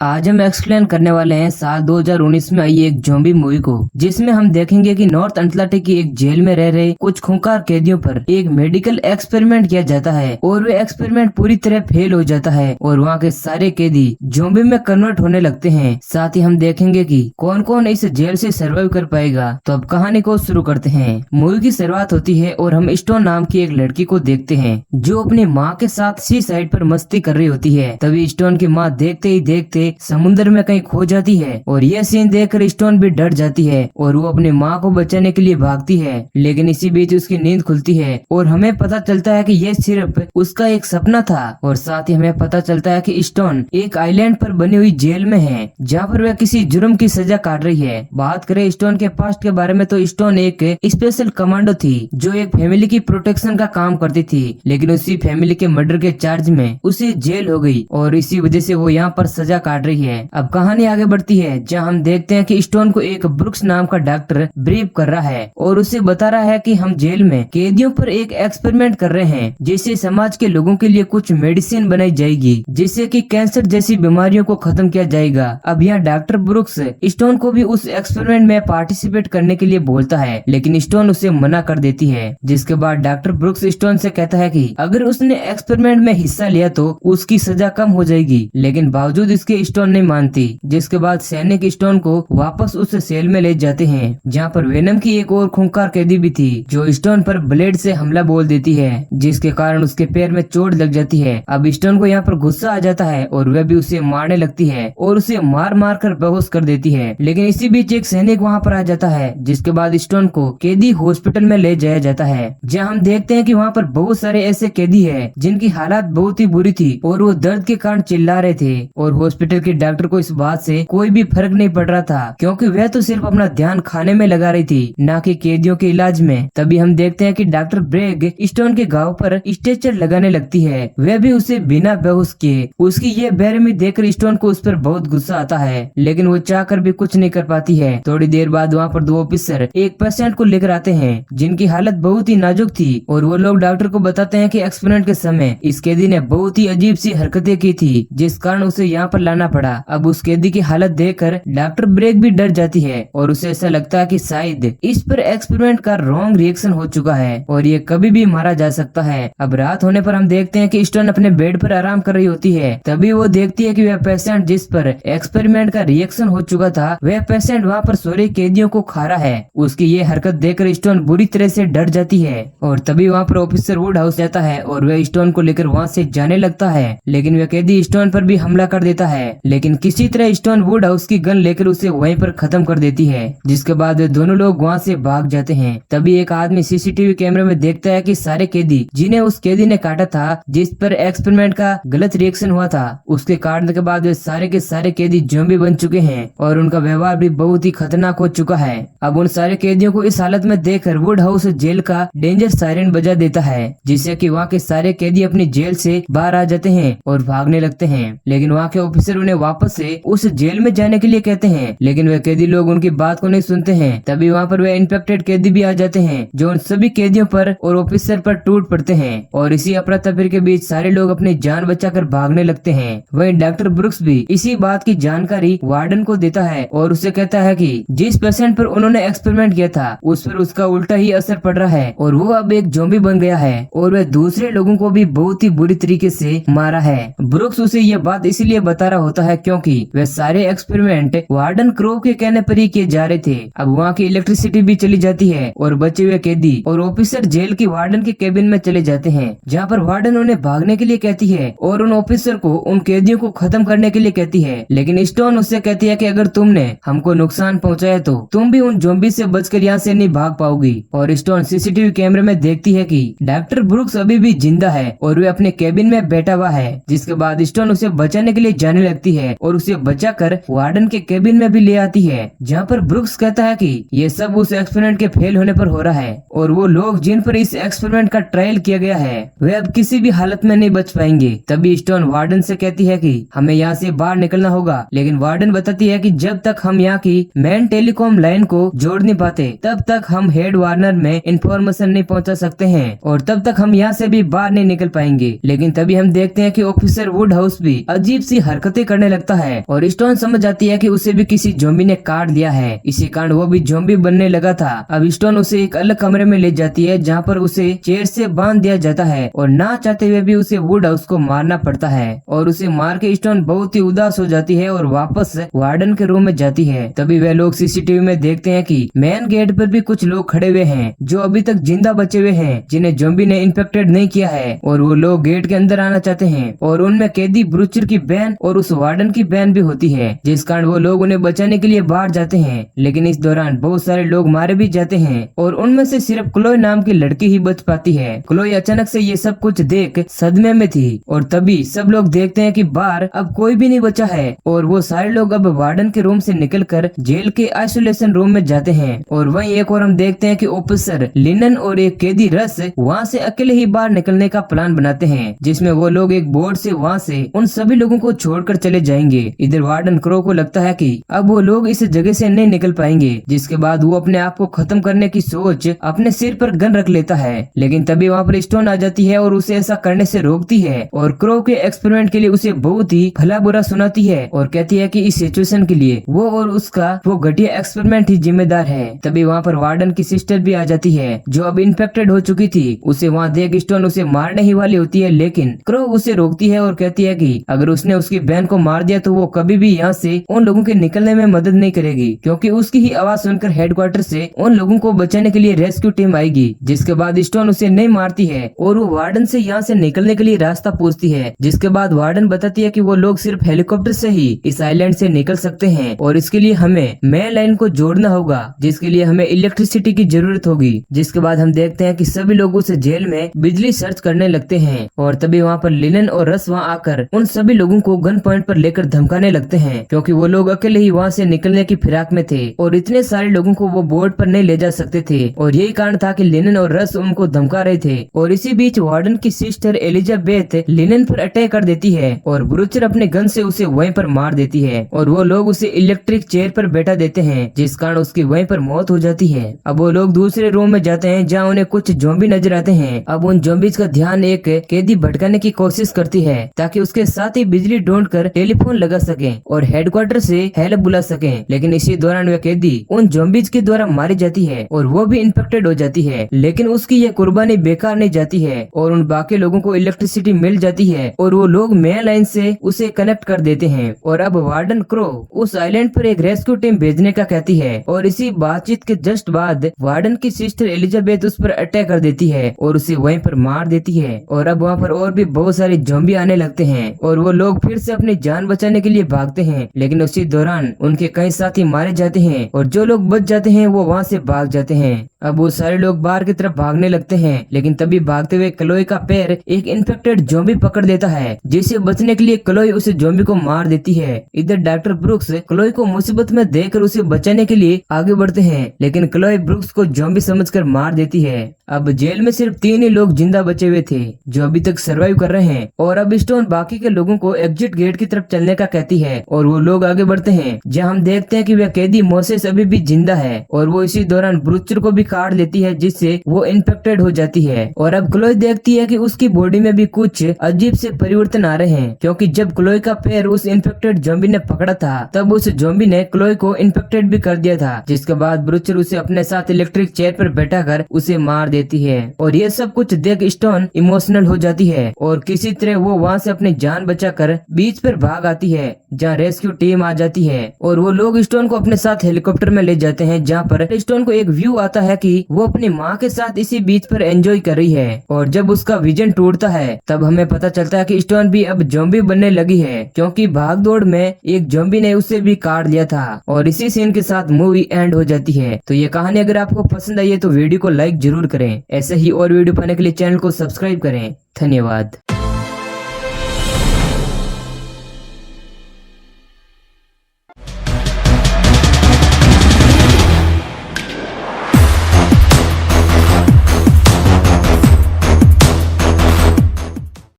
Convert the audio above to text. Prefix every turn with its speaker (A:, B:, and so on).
A: आज हम एक्सप्लेन करने वाले हैं साल 2019 में आई एक ज़ॉम्बी मूवी को, जिसमें हम देखेंगे कि नॉर्थ अटलांटिक की एक जेल में रह रहे कुछ खूंखार कैदियों पर एक मेडिकल एक्सपेरिमेंट किया जाता है और वे एक्सपेरिमेंट पूरी तरह फेल हो जाता है और वहाँ के सारे कैदी ज़ॉम्बी में कन्वर्ट होने लगते हैं। साथ ही हम देखेंगे कि कौन कौन इस जेल से सर्वाइव कर पाएगा। तो अब कहानी को शुरू करते हैं। मूवी की शुरुआत होती है और हम स्टोन नाम की एक लड़की को देखते हैं जो अपनी माँ के साथ सी साइड पर मस्ती कर रही होती है। तभी स्टोन की माँ देखते ही देखते समुद्र में कहीं खो जाती है और यह सीन देखकर स्टोन भी डर जाती है और वो अपनी माँ को बचाने के लिए भागती है। लेकिन इसी बीच उसकी नींद खुलती है और हमें पता चलता है कि यह सिर्फ उसका एक सपना था। और साथ ही हमें पता चलता है कि स्टोन एक आइलैंड पर बनी हुई जेल में है जहाँ पर वह किसी जुर्म की सजा काट रही है। बात करें स्टोन के पास्ट के बारे में तो स्टोन एक स्पेशल कमांडो थी जो एक फैमिली की प्रोटेक्शन का काम करती थी, लेकिन उसी फैमिली के मर्डर के चार्ज में उसे जेल हो गई और इसी वजह से वो यहाँ पर सजा काट रही है। अब कहानी आगे बढ़ती है जहाँ हम देखते हैं कि स्टोन को एक ब्रुक्स नाम का डॉक्टर ब्रीफ कर रहा है और उसे बता रहा है कि हम जेल में कैदियों पर एक एक्सपेरिमेंट कर रहे हैं जिससे समाज के लोगों के लिए कुछ मेडिसिन बनाई जाएगी जिससे कि कैंसर जैसी बीमारियों को खत्म किया जाएगा। अब यहाँ डॉक्टर ब्रुक्स स्टोन को भी उस एक्सपेरिमेंट में पार्टिसिपेट करने के लिए बोलता है, लेकिन स्टोन उसे मना कर देती है। जिसके बाद डॉक्टर ब्रुक्स स्टोन से कहता है कि अगर उसने एक्सपेरिमेंट में हिस्सा लिया तो उसकी सजा कम हो जाएगी, लेकिन बावजूद इसके स्टोन नहीं मानती। जिसके बाद सैनिक स्टोन को वापस उस सेल में ले जाते हैं जहाँ पर वेनम की एक और खूंखार कैदी भी थी जो स्टोन पर ब्लेड से हमला बोल देती है जिसके कारण उसके पैर में चोट लग जाती है। अब स्टोन को यहाँ पर गुस्सा आ जाता है और वह भी उसे मारने लगती है और उसे मार मार कर बेहोश कर देती है। लेकिन इसी बीच एक सैनिक वहाँ पर आ जाता है जिसके बाद स्टोन को कैदी हॉस्पिटल में ले जाया जाता है जहाँ हम देखते हैं कि वहाँ पर बहुत सारे ऐसे कैदी है जिनकी हालत बहुत ही बुरी थी और वो दर्द के कारण चिल्ला रहे थे और हॉस्पिटल के डॉक्टर को इस बात से कोई भी फर्क नहीं पड़ रहा था क्योंकि वह तो सिर्फ अपना ध्यान खाने में लगा रही थी, ना कि कैदियों के इलाज में। तभी हम देखते हैं कि डॉक्टर ब्रेग स्टोन के घाव पर स्ट्रेचर लगाने लगती है, वह भी उसे बिना बेहोश किए। उसकी ये बेरहमी देखकर स्टोन को उस पर बहुत गुस्सा आता है, लेकिन वो चाहकर भी कुछ नहीं कर पाती है। थोड़ी देर बाद वहाँ पर दो ऑफिसर एक पेशेंट को लेकर आते हैं जिनकी हालत बहुत ही नाजुक थी और वो लोग डॉक्टर को बताते हैं कि एक्सपेरिमेंट के समय इस कैदी ने बहुत ही अजीब सी हरकतें की थी जिस कारण उसे यहाँ पर लाना पड़ा। अब उस कैदी की हालत देखकर डॉक्टर ब्रेक भी डर जाती है और उसे ऐसा लगता है कि शायद इस पर एक्सपेरिमेंट का रॉन्ग रिएक्शन हो चुका है और ये कभी भी मारा जा सकता है। अब रात होने पर हम देखते हैं कि स्टोन अपने बेड पर आराम कर रही होती है। तभी वो देखती है कि वह पेशेंट जिस पर एक्सपेरिमेंट का रिएक्शन हो चुका था वह पेशेंट वहाँ पर सोरे कैदियों को खा रहा है। उसकी ये हरकत देखकर स्टोन बुरी तरह से डर जाती है और तभी वहाँ पर ऑफिसर वुड हाउस जाता है और वह स्टोन को लेकर वहाँ से जाने लगता है, लेकिन वह कैदी स्टोन पर भी हमला कर देता है। लेकिन किसी तरह स्टोन वुड हाउस की गन लेकर उसे वहीं पर खत्म कर देती है, जिसके बाद वे दोनों लोग वहाँ से भाग जाते हैं। तभी एक आदमी सीसीटीवी कैमरे में देखता है कि सारे कैदी जिन्हें उस कैदी ने काटा था जिस पर एक्सपेरिमेंट का गलत रिएक्शन हुआ था, उसके काटने के बाद वे सारे के सारे कैदी ज़ॉम्बी बन चुके हैं और उनका व्यवहार भी बहुत ही खतरनाक हो चुका है। अब उन सारे कैदियों को इस हालत में देखकर वुड हाउस जेल का डेंजर सायरन बजा देता है जिससे कि वहाँ के सारे कैदी अपनी जेल से बाहर आ जाते हैं और भागने लगते हैं। लेकिन वहाँ के ऑफिसर उन्हें वापस से उस जेल में जाने के लिए कहते हैं, लेकिन वे कैदी लोग उनकी बात को नहीं सुनते हैं। तभी वहाँ पर वे इन्फेक्टेड कैदी भी आ जाते हैं जो उन सभी कैदियों पर और ऑफिसर पर टूट पड़ते हैं और इसी अफरा तफरी के बीच सारे लोग अपनी जान बचाकर भागने लगते हैं। वहीं डॉक्टर ब्रुक्स भी इसी बात की जानकारी वार्डन को देता है और उसे कहता है कि जिस पेशेंट पर उन्होंने एक्सपेरिमेंट किया था उस पर उसका उल्टा ही असर पड़ रहा है और वो अब एक ज़ॉम्बी बन गया है और वह दूसरे लोगों को भी बहुत ही बुरी तरीके से मारा है। ब्रुक्स उसे यह बात इसलिए बता रहा होता है क्योंकि वे सारे एक्सपेरिमेंट वार्डन क्रो के कहने पर ही किए जा रहे थे। अब वहाँ की इलेक्ट्रिसिटी भी चली जाती है और बचे हुए कैदी और ऑफिसर जेल की वार्डन के केबिन में चले जाते हैं जहाँ पर वार्डन उन्हें भागने के लिए कहती है और उन ऑफिसर को उन कैदियों को खत्म करने के लिए कहती है। लेकिन स्टोन उससे कहती है कि अगर तुमने हमको नुकसान पहुँचाया तो तुम भी उन ज़ॉम्बी से बचकर यहाँ से नहीं भाग पाओगी। और स्टोन सीसीटीवी कैमरे में देखती है कि डॉक्टर ब्रुक्स अभी भी जिंदा है और वे अपने केबिन में बैठा हुआ है। जिसके बाद स्टोन उसे बचाने के लिए जाने लगती है और उसे बचाकर वार्डन के केबिन में भी ले आती है जहाँ पर ब्रुक्स कहता है कि ये सब उस एक्सपेरिमेंट के फेल होने पर हो रहा है और वो लोग जिन पर इस एक्सपेरिमेंट का ट्रायल किया गया है वे अब किसी भी हालत में नहीं बच पाएंगे। तभी स्टोन वार्डन से कहती है कि हमें यहाँ से बाहर निकलना होगा, लेकिन वार्डन बताती है कि जब तक हम यहाँ की मेन टेलीकॉम लाइन को जोड़ नहीं पाते तब तक हम हेड वार्नर में इंफॉर्मेशन नहीं पहुँचा सकते हैं और तब तक हम यहाँ से भी बाहर नहीं निकल पाएंगे। लेकिन तभी हम देखते हैं कि ऑफिसर वुड हाउस भी अजीब सी हरकतें करने लगता है और स्टोन समझ जाती है कि उसे भी किसी ज़ॉम्बी ने काट दिया है, इसी कारण वो भी ज़ॉम्बी बनने लगा था। अब स्टोन उसे एक अलग कमरे में ले जाती है जहाँ पर उसे चेयर से बांध दिया जाता है और ना चाहते हुए भी उसे वुड हाउस को मारना पड़ता है और उसे मार के स्टोन बहुत ही उदास हो जाती है और वापस वार्डन के रूम में जाती है। तभी वे लोग सीसीटीवी में देखते हैं कि मेन गेट पर भी कुछ लोग खड़े हुए हैं जो अभी तक जिंदा बचे हुए हैं, जिन्हें ज़ॉम्बी ने इन्फेक्टेड नहीं किया है और वो लोग गेट के अंदर आना चाहते हैं और उनमें कैदी ब्रूचर की बहन और उस वार्डन की बहन भी होती है, जिस कारण वो लोग उन्हें बचाने के लिए बाहर जाते हैं। लेकिन इस दौरान बहुत सारे लोग मारे भी जाते हैं और उनमें से सिर्फ क्लोई नाम की लड़की ही बच पाती है। क्लोई अचानक से ये सब कुछ देख सदमे में थी और तभी सब लोग देखते हैं कि बाहर अब कोई भी नहीं बचा है और वो सारे लोग अब वार्डन के रूम से निकलकर जेल के आइसोलेशन रूम में जाते हैं। और वहीं एक और हम देखते हैं कि ऑफिसर लिनन और एक कैदी रस वहाँ से अकेले ही बाहर निकलने का प्लान बनाते हैं, जिसमें वो लोग एक बोर्ड से वहाँ से उन सभी लोगों को छोड़कर चले जाएंगे। इधर वार्डन क्रो को लगता है कि अब वो लोग इस जगह से नहीं निकल पाएंगे, जिसके बाद वो अपने आप को खत्म करने की सोच अपने सिर पर गन रख लेता है। लेकिन तभी वहाँ पर स्टोन आ जाती है और उसे ऐसा करने से रोकती है और क्रो के एक्सपेरिमेंट के लिए उसे बहुत ही भला बुरा सुनाती है और कहती है कि इस सिचुएशन के लिए वो और उसका वो घटिया एक्सपेरिमेंट ही जिम्मेदार है। तभी वहाँ पर वार्डन की सिस्टर भी आ जाती है जो अब इन्फेक्टेड हो चुकी थी। उसे वहाँ देख स्टोन उसे मारने ही वाली होती है, लेकिन क्रो उसे रोकती है और कहती है कि अगर उसने उसकी बहन को मार दिया तो वो कभी भी यहाँ से उन लोगों के निकलने में मदद नहीं करेगी, क्योंकि उसकी ही आवाज सुनकर हेडक्वार्टर से उन लोगों को बचाने के लिए रेस्क्यू टीम आएगी। जिसके बाद स्टोन उसे नहीं मारती है और वो वार्डन से यहाँ से निकलने के लिए रास्ता पूछती है, जिसके बाद वार्डन बताती है कि वो लोग सिर्फ हेलीकॉप्टर से ही इस आइलैंड से निकल सकते हैं और इसके लिए हमें मेन लाइन को जोड़ना होगा, जिसके लिए हमें इलेक्ट्रिसिटी की जरूरत होगी। जिसके बाद हम देखते हैं कि सभी लोग उस जेल में बिजली सर्च करने लगते हैं और तभी वहाँ पर लिनन और रस वहाँ आकर उन सभी लोगों को गन पॉइंट पर लेकर धमकाने लगते हैं, क्योंकि वो लोग अकेले ही वहाँ से निकलने की फिराक में थे और इतने सारे लोगों को वो बोर्ड पर नहीं ले जा सकते थे और यही कारण था कि लिनन और रस उनको धमका रहे थे। और इसी बीच वार्डन की सिस्टर एलिजाबेथ लिनन पर अटैक कर देती है और ब्रूचर अपने गन से उसे वहीं पर मार देती है और वो लोग उसे इलेक्ट्रिक चेयर पर बैठा देते हैं, जिस कारण उसकी वहीं पर मौत हो जाती है। अब वो लोग दूसरे रूम में जाते हैं जहाँ उन्हें कुछ ज़ॉम्बी नजर आते हैं। अब उन ज़ॉम्बीज का ध्यान एक कैदी भटकाने की कोशिश करती है ताकि उसके साथ ही बिजली ढूंढ कर टेलीफोन लगा सके और हेडक्वार्टर से हेल्प बुला सके। लेकिन इसी दौरान वह कैदी उन ज़ॉम्बीज के द्वारा मारी जाती है और वो भी इन्फेक्टेड हो जाती है, लेकिन उसकी यह कुर्बानी बेकार नहीं जाती है और उन बाकी लोगों को इलेक्ट्रिसिटी मिल जाती है और वो लोग मेन लाइन से उसे कनेक्ट कर देते हैं। और अब वार्डन क्रो उस आइलैंड पर एक रेस्क्यू टीम भेजने का कहती है और इसी बातचीत के जस्ट बाद वार्डन की सिस्टर एलिजाबेथ उस पर अटैक कर देती है और उसे वहीं पर मार देती है। और अब वहाँ पर और भी बहुत सारे ज़ॉम्बी आने लगते हैं और वो लोग फिर से अपनी जान बचाने के लिए भागते हैं, लेकिन उसी दौरान उनके कई साथी मारे जाते हैं और जो लोग बच जाते हैं वो वहाँ से भाग जाते हैं। अब वो सारे लोग बाहर की तरफ भागने लगते हैं, लेकिन तभी भागते हुए क्लोई का पैर एक इन्फेक्टेड ज़ॉम्बी पकड़ देता है, जिसे बचने के लिए क्लोई उस ज़ॉम्बी को मार देती है। इधर डॉक्टर ब्रूक्स क्लोई को मुसीबत में देखकर उसे बचाने के लिए आगे बढ़ते हैं, लेकिन क्लोई ब्रूक्स को ज़ॉम्बी समझकर मार देती है। अब जेल में सिर्फ 3 ही लोग जिंदा बचे हुए थे जो अभी तक सरवाइव कर रहे हैं और अब स्टोन बाकी के लोगों को एग्जिट गेट की तरफ चलने का कहती है और वो लोग आगे बढ़ते हैं, जहां हम देखते हैं कि वह कैदी मोसेस अभी भी जिंदा है और वो इसी दौरान ब्रूचर को भी काट लेती है, जिससे वो इन्फेक्टेड हो जाती है। और अब क्लोई देखती है कि उसकी बॉडी में भी कुछ अजीब से परिवर्तन आ रहे हैं, क्योंकि जब क्लोई का पैर उस इन्फेक्टेड ज़ॉम्बी ने पकड़ा था तब उस ज़ॉम्बी ने क्लोई को इन्फेक्टेड भी कर दिया था, जिसके बाद ब्रूचर उसे अपने साथ इलेक्ट्रिक चेयर पर बैठा कर उसे मार देती है। और ये सब कुछ देख स्टोन इमोशनल हो जाती है और किसी तरह वो वहाँ से अपनी जान बचाकर बीच पर भाग आती है, जहाँ रेस्क्यू टीम आ जाती है और वो लोग स्टोन को अपने साथ हेलीकॉप्टर में ले जाते हैं, जहाँ पर स्टोन को एक व्यू आता है कि वो अपनी माँ के साथ इसी बीच पर एंजॉय कर रही है। और जब उसका विजन टूटता है तब हमें पता चलता है कि स्टोन भी अब ज़ॉम्बी बनने लगी है, क्योंकि भागदौड़ में एक ज़ॉम्बी ने उसे भी काट लिया था। और इसी सीन के साथ मूवी एंड हो जाती है। तो ये कहानी अगर आपको पसंद आई है तो वीडियो को लाइक जरूर करें। ऐसे ही और वीडियो पाने के लिए चैनल को सब्सक्राइब करें। धन्यवाद।